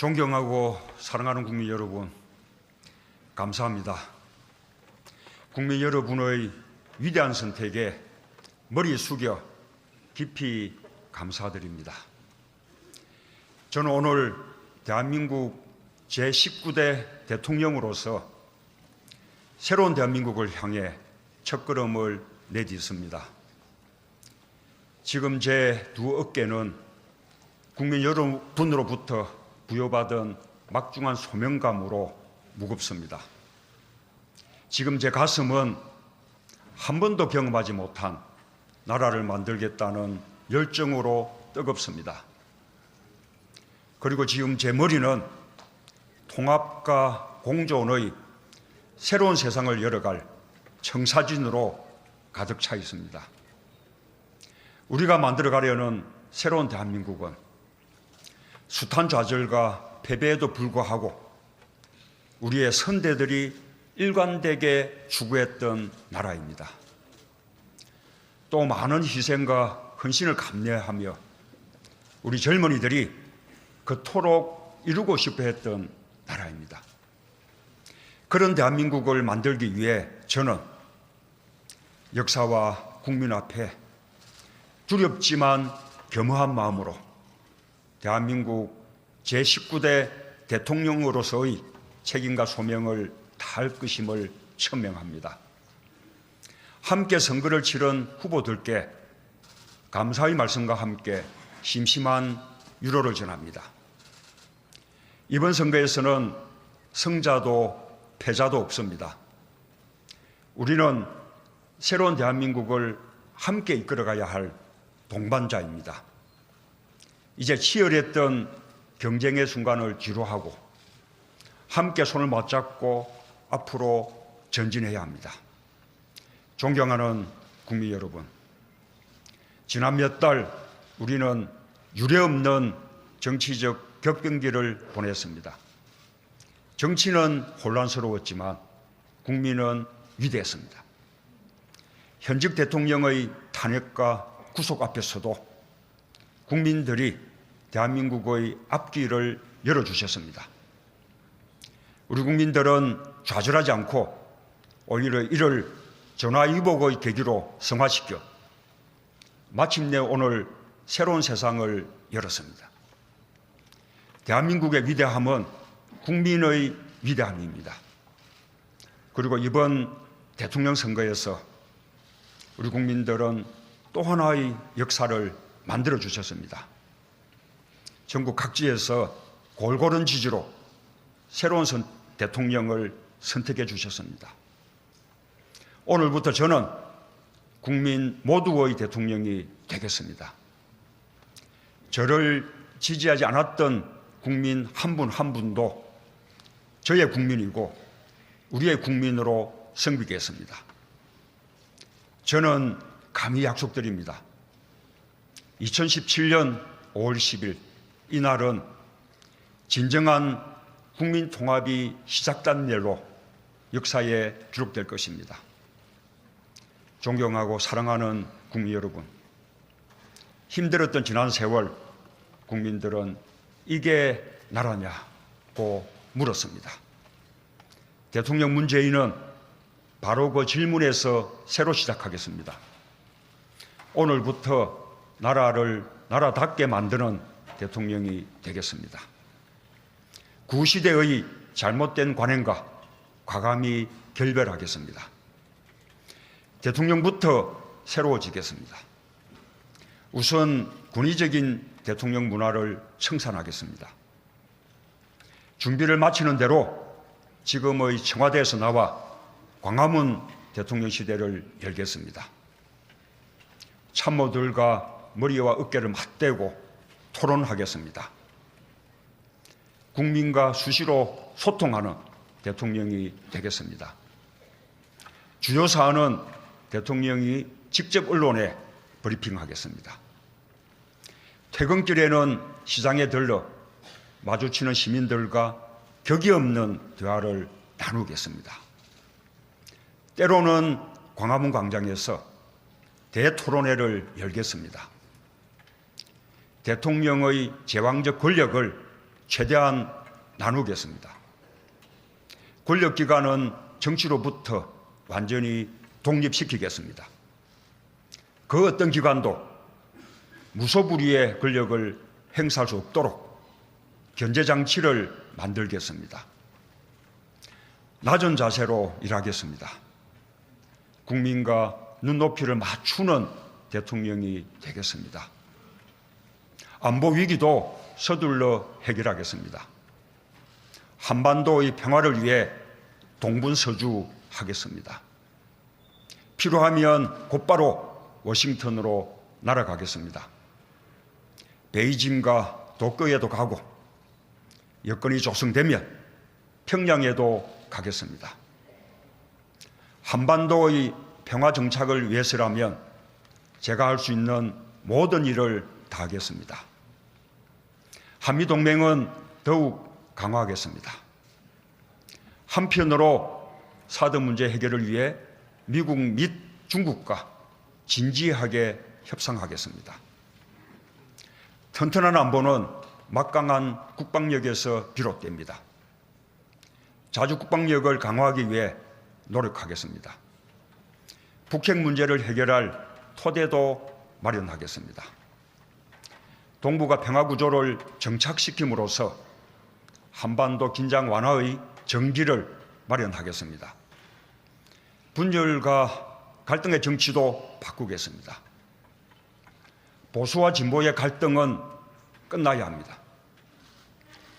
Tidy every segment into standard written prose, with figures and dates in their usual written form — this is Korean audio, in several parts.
존경하고 사랑하는 국민 여러분, 감사합니다. 국민 여러분의 위대한 선택에 머리 숙여 깊이 감사드립니다. 저는 오늘 대한민국 제19대 대통령으로서 새로운 대한민국을 향해 첫걸음을 내딛습니다. 지금 제 두 어깨는 국민 여러분으로부터 부여받은 막중한 소명감으로 무겁습니다. 지금 제 가슴은 한 번도 경험하지 못한 나라를 만들겠다는 열정으로 뜨겁습니다. 그리고 지금 제 머리는 통합과 공존의 새로운 세상을 열어갈 청사진으로 가득 차 있습니다. 우리가 만들어가려는 새로운 대한민국은 숱한 좌절과 패배에도 불구하고 우리의 선대들이 일관되게 추구했던 나라입니다. 또 많은 희생과 헌신을 감내하며 우리 젊은이들이 그토록 이루고 싶어 했던 나라입니다. 그런 대한민국을 만들기 위해 저는 역사와 국민 앞에 두렵지만 겸허한 마음으로 대한민국 제19대 대통령으로서의 책임과 소명을 다할 것임을 천명합니다. 함께 선거를 치른 후보들께 감사의 말씀과 함께 심심한 유로를 전합니다. 이번 선거에서는 승자도 패자도 없습니다. 우리는 새로운 대한민국을 함께 이끌어가야 할 동반자입니다. 이제 치열했던 경쟁의 순간을 뒤로하고 함께 손을 맞잡고 앞으로 전진해야 합니다. 존경하는 국민 여러분, 지난 몇 달 우리는 유례없는 정치적 격변기를 보냈습니다. 정치는 혼란스러웠지만 국민은 위대했습니다. 현직 대통령의 탄핵과 구속 앞에서도 국민들이 대한민국의 앞길을 열어주셨습니다. 우리 국민들은 좌절하지 않고 오히려 이를 전화위복의 계기로 승화시켜 마침내 오늘 새로운 세상을 열었습니다. 대한민국의 위대함은 국민의 위대함입니다. 그리고 이번 대통령 선거에서 우리 국민들은 또 하나의 역사를 만들어 주셨습니다. 전국 각지에서 골고른 지지로 새로운 대통령을 선택해 주셨습니다. 오늘부터 저는 국민 모두의 대통령이 되겠습니다. 저를 지지하지 않았던 국민 한 분 한 분도 저의 국민이고 우리의 국민으로 섬기겠습니다. 저는 감히 약속드립니다. 2017년 5월 10일 이날은 진정한 국민 통합이 시작된 날로 역사에 기록될 것입니다. 존경하고 사랑하는 국민 여러분, 힘들었던 지난 세월 국민들은 이게 나라냐고 물었습니다. 대통령 문재인은 바로 그 질문에서 새로 시작하겠습니다. 오늘부터 나라를 나라답게 만드는 대통령이 되겠습니다. 구시대의 잘못된 관행과 과감히 결별하겠습니다. 대통령부터 새로워지겠습니다. 우선 군의적인 대통령 문화를 청산하겠습니다. 준비를 마치는 대로 지금의 청와대에서 나와 광화문 대통령 시대를 열겠습니다. 참모들과 머리와 어깨를 맞대고 토론하겠습니다. 국민과 수시로 소통하는 대통령이 되겠습니다. 주요 사안은 대통령이 직접 언론에 브리핑하겠습니다. 퇴근길에는 시장에 들러 마주치는 시민들과 격이 없는 대화를 나누겠습니다. 때로는 광화문 광장에서 대토론회를 열겠습니다. 대통령의 제왕적 권력을 최대한 나누겠습니다. 권력기관은 정치로부터 완전히 독립시키겠습니다. 그 어떤 기관도 무소불위의 권력을 행사할 수 없도록 견제장치를 만들겠습니다. 낮은 자세로 일하겠습니다. 국민과 눈높이를 맞추는 대통령이 되겠습니다. 안보 위기도 서둘러 해결하겠습니다. 한반도의 평화를 위해 동분서주하겠습니다. 필요하면 곧바로 워싱턴으로 날아가겠습니다. 베이징과 도쿄에도 가고 여건이 조성되면 평양에도 가겠습니다. 한반도의 평화 정착을 위해서라면 제가 할 수 있는 모든 일을 다하겠습니다. 한미동맹은 더욱 강화하겠습니다. 한편으로 사드 문제 해결을 위해 미국 및 중국과 진지하게 협상하겠습니다. 튼튼한 안보는 막강한 국방력에서 비롯됩니다. 자주 국방력을 강화하기 위해 노력하겠습니다. 북핵 문제를 해결할 토대도 마련하겠습니다. 동북아 평화 구조를 정착시킴으로써 한반도 긴장 완화의 전기를 마련하겠습니다. 분열과 갈등의 정치도 바꾸겠습니다. 보수와 진보의 갈등은 끝나야 합니다.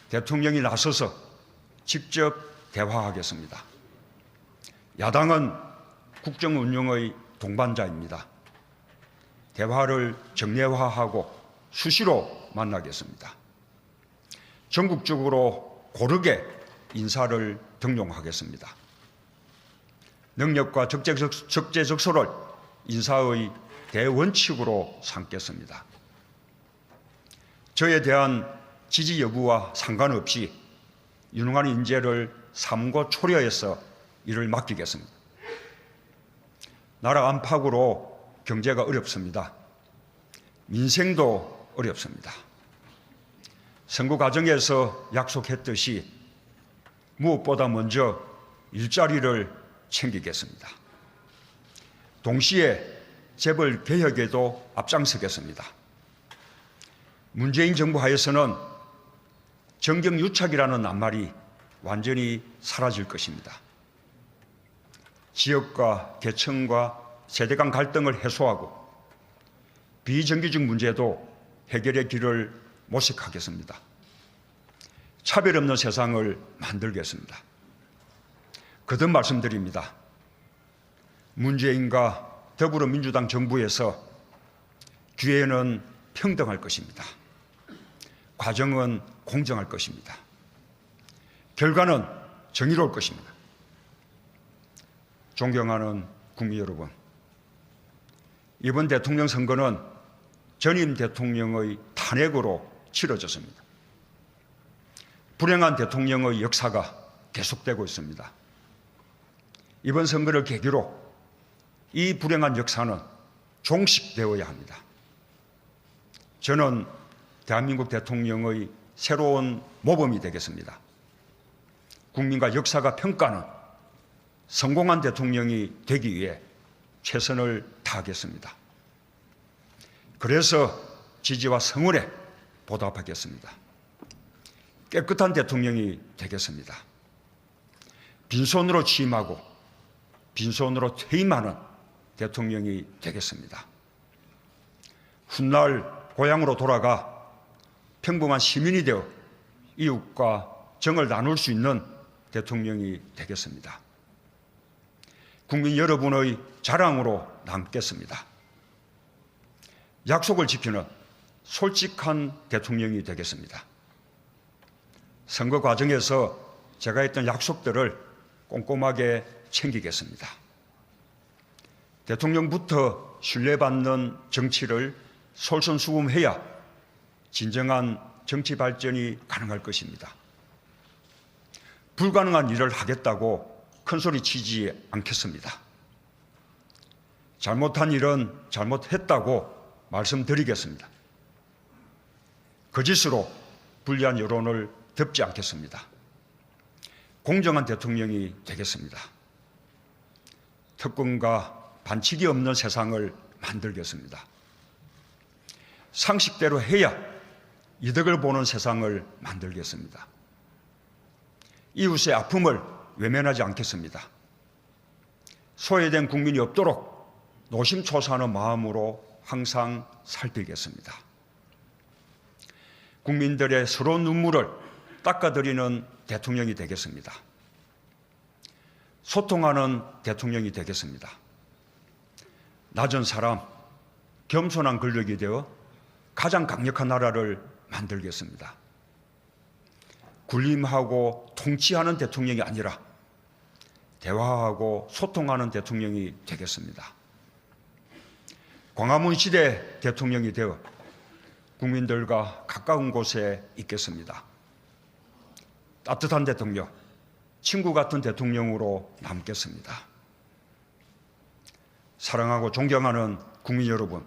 대통령이 나서서 직접 대화하겠습니다. 야당은 국정 운영의 동반자입니다. 대화를 정례화하고 수시로 만나겠습니다. 전국적으로 고르게 인사를 등용하겠습니다. 능력과 적재적소를 인사의 대원칙으로 삼겠습니다. 저에 대한 지지 여부와 상관없이 유능한 인재를 삼고 초려해서 일을 맡기겠습니다. 나라 안팎으로 경제가 어렵습니다. 민생도 어렵습니다. 선거 과정에서 약속했듯이 무엇보다 먼저 일자리를 챙기겠습니다. 동시에 재벌 개혁에도 앞장서겠습니다. 문재인 정부 하에서는 정경유착이라는 낱말이 완전히 사라질 것입니다. 지역과 계층과 세대 간 갈등을 해소하고 비정규직 문제도 해결의 길을 모색하겠습니다. 차별 없는 세상을 만들겠습니다. 거듭 말씀드립니다. 문재인과 더불어민주당 정부에서 기회는 평등할 것입니다. 과정은 공정할 것입니다. 결과는 정의로울 것입니다. 존경하는 국민 여러분, 이번 대통령 선거는 전임 대통령의 탄핵으로 치러졌습니다. 불행한 대통령의 역사가 계속되고 있습니다. 이번 선거를 계기로 이 불행한 역사는 종식되어야 합니다. 저는 대한민국 대통령의 새로운 모범이 되겠습니다. 국민과 역사가 평가하는 성공한 대통령이 되기 위해 최선을 다하겠습니다. 그래서 지지와 성원에 보답하겠습니다. 깨끗한 대통령이 되겠습니다. 빈손으로 취임하고 빈손으로 퇴임하는 대통령이 되겠습니다. 훗날 고향으로 돌아가 평범한 시민이 되어 이웃과 정을 나눌 수 있는 대통령이 되겠습니다. 국민 여러분의 자랑으로 남겠습니다. 약속을 지키는 솔직한 대통령이 되겠습니다. 선거 과정에서 제가 했던 약속들을 꼼꼼하게 챙기겠습니다. 대통령부터 신뢰받는 정치를 솔선수범해야 진정한 정치 발전이 가능할 것입니다. 불가능한 일을 하겠다고 큰소리 치지 않겠습니다. 잘못한 일은 잘못했다고 말씀드리겠습니다. 거짓으로 불리한 여론을 덮지 않겠습니다. 공정한 대통령이 되겠습니다. 특권과 반칙이 없는 세상을 만들겠습니다. 상식대로 해야 이득을 보는 세상을 만들겠습니다. 이웃의 아픔을 외면하지 않겠습니다. 소외된 국민이 없도록 노심초사하는 마음으로 항상 살피겠습니다. 국민들의 서러운 눈물을 닦아드리는 대통령이 되겠습니다. 소통하는 대통령이 되겠습니다. 낮은 사람, 겸손한 권력이 되어 가장 강력한 나라를 만들겠습니다. 군림하고 통치하는 대통령이 아니라 대화하고 소통하는 대통령이 되겠습니다. 광화문 시대 대통령이 되어 국민들과 가까운 곳에 있겠습니다. 따뜻한 대통령, 친구 같은 대통령으로 남겠습니다. 사랑하고 존경하는 국민 여러분,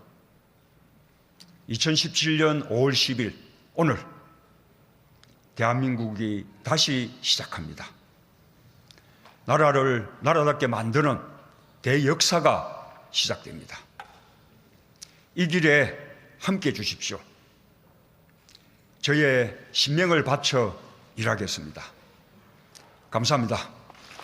2017년 5월 10일 오늘 대한민국이 다시 시작합니다. 나라를 나라답게 만드는 대역사가 시작됩니다. 이 길에 함께해 주십시오. 저의 신명을 바쳐 일하겠습니다. 감사합니다.